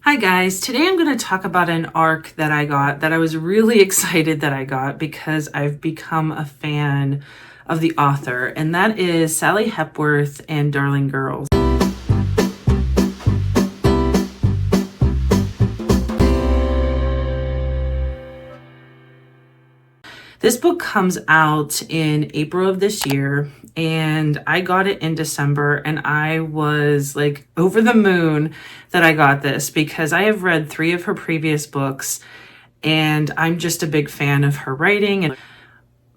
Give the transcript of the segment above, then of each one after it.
Hi guys, today I'm going to talk about an arc that I got that I was really excited that I got because I've become a fan of the author, and that is Sally Hepworth and Darling Girls. This book comes out in April of this year, and I got it in December, and I was like over the moon that I got this because I have read 3 of her previous books, and I'm just a big fan of her writing.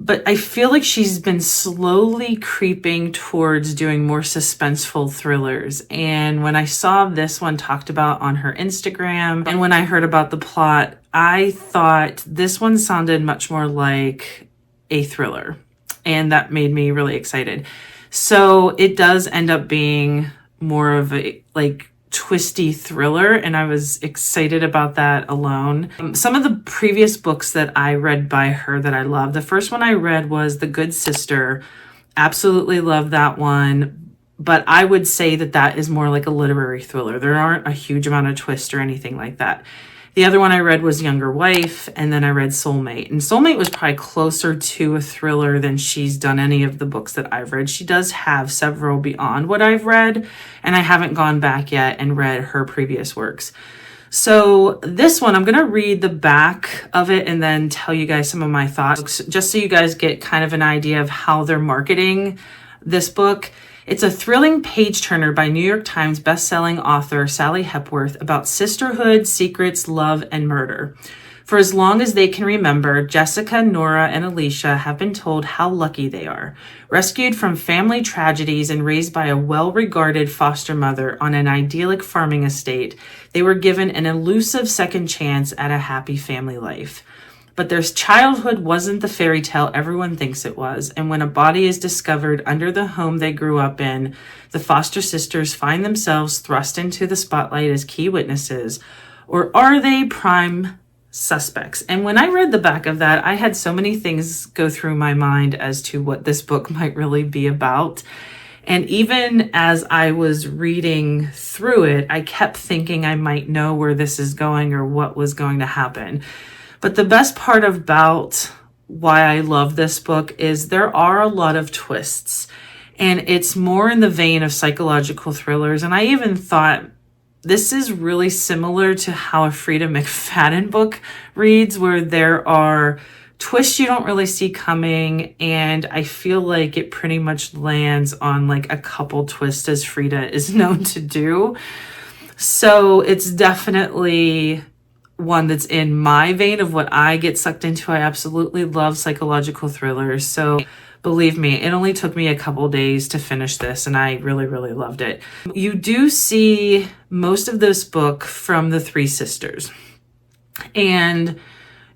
But I feel like she's been slowly creeping towards doing more suspenseful thrillers. And when I saw this one talked about on her Instagram, and when I heard about the plot, I thought this one sounded much more like a thriller. And that made me really excited. So it does end up being more of a twisty thriller, and I was excited about that alone. Some of the previous books that I read by her that I love, the first one I read was The Good Sister. Absolutely love that one, but I would say that that is more like a literary thriller. There aren't a huge amount of twists or anything like that. The other one I read was Younger Wife, and then I read Soulmate. And Soulmate was probably closer to a thriller than she's done any of the books that I've read. She does have several beyond what I've read, and I haven't gone back yet and read her previous works. So this one, I'm going to read the back of it and then tell you guys some of my thoughts, just so you guys get kind of an idea of how they're marketing this book. It's a thrilling page-turner by New York Times bestselling author Sally Hepworth about sisterhood, secrets, love, and murder. For as long as they can remember, Jessica, Nora, and Alicia have been told how lucky they are. Rescued from family tragedies and raised by a well-regarded foster mother on an idyllic farming estate, they were given an elusive second chance at a happy family life. But their childhood wasn't the fairy tale everyone thinks it was, and when a body is discovered under the home they grew up in, the foster sisters find themselves thrust into the spotlight as key witnesses, or are they prime suspects? And when I read the back of that, I had so many things go through my mind as to what this book might really be about. And even as I was reading through it, I kept thinking I might know where this is going or what was going to happen. But the best part about why I love this book is there are a lot of twists, and it's more in the vein of psychological thrillers. And I even thought this is really similar to how a Frida McFadden book reads, where there are twists you don't really see coming. And I feel like it pretty much lands on like a couple twists, as Frida is known to do. So it's definitely one that's in my vein of what I get sucked into. I absolutely love psychological thrillers. So believe me, it only took me a couple days to finish this, and I really, really loved it. You do see most of this book from the 3 sisters, and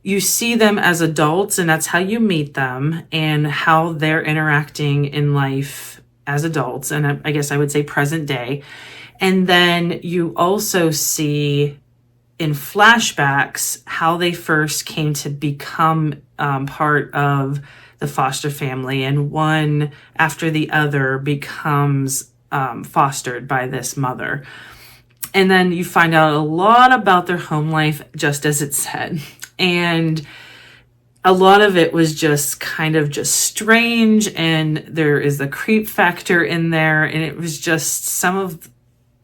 you see them as adults, and that's how you meet them and how they're interacting in life as adults. And I guess I would say present day. And then you also see in flashbacks how they first came to become part of the foster family, and one after the other becomes fostered by this mother. And then you find out a lot about their home life, just as it said. And a lot of it was just kind of just strange, and there is the creep factor in there, and it was just some of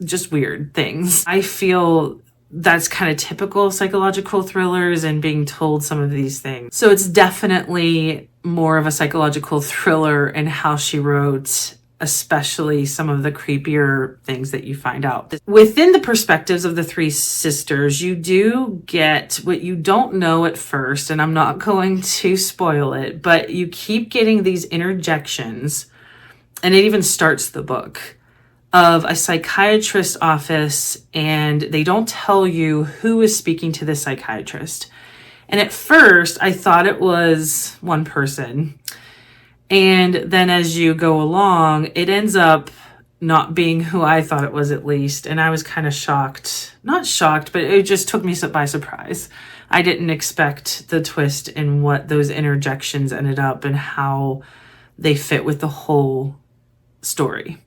just weird things. I feel that's kind of typical psychological thrillers and being told some of these things. So it's definitely more of a psychological thriller in how she wrote, especially some of the creepier things that you find out. Within the perspectives of the 3 sisters, you do get what you don't know at first, and I'm not going to spoil it, but you keep getting these interjections, and it even starts the book, of a psychiatrist's office, and they don't tell you who is speaking to the psychiatrist. And at first, I thought it was one person. And then as you go along, it ends up not being who I thought it was, at least. And I was kind of shocked. Not shocked, but it just took me by surprise. I didn't expect the twist in what those interjections ended up and how they fit with the whole story.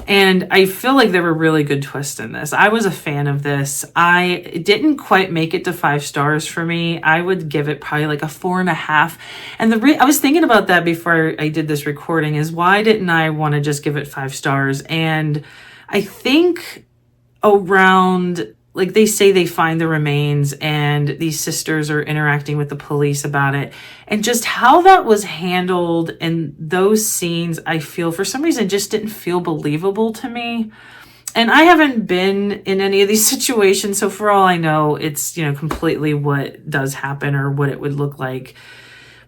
And I feel like there were really good twists in this. I was a fan of this. I didn't quite make it to 5 stars for me. I would give it probably like a 4.5. And I was thinking about that before I did this recording, is why didn't I want to just give it 5 stars? And I think around, like, they say they find the remains and these sisters are interacting with the police about it. And just how that was handled in those scenes, I feel for some reason just didn't feel believable to me. And I haven't been in any of these situations, so for all I know, it's, you know, completely what does happen or what it would look like.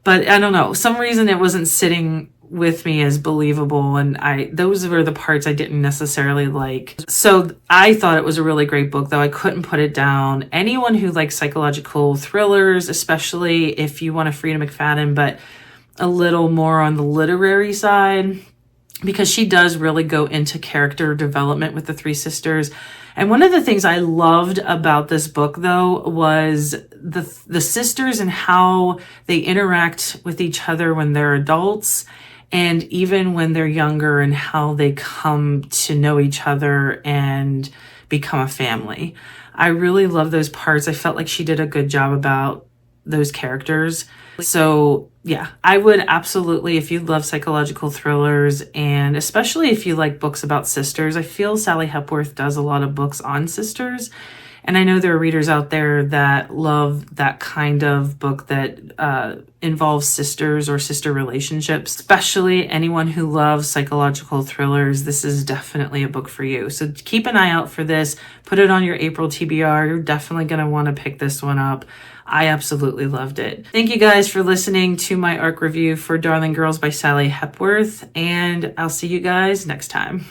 But I don't know, some reason it wasn't sitting with me as believable, and those were the parts I didn't necessarily like. So I thought it was a really great book, though I couldn't put it down. Anyone who likes psychological thrillers, especially if you want a Frida McFadden but a little more on the literary side, because she does really go into character development with the 3 sisters. And one of the things I loved about this book, though, was the sisters and how they interact with each other when they're adults, and even when they're younger, and how they come to know each other and become a family. I really love those parts. I felt like she did a good job about those characters. So yeah, I would absolutely, if you love psychological thrillers, and especially if you like books about sisters, I feel Sally Hepworth does a lot of books on sisters. And I know there are readers out there that love that kind of book that involves sisters or sister relationships. Especially anyone who loves psychological thrillers, this is definitely a book for you. So keep an eye out for this. Put it on your April TBR. You're definitely going to want to pick this one up. I absolutely loved it. Thank you guys for listening to my ARC review for Darling Girls by Sally Hepworth, and I'll see you guys next time.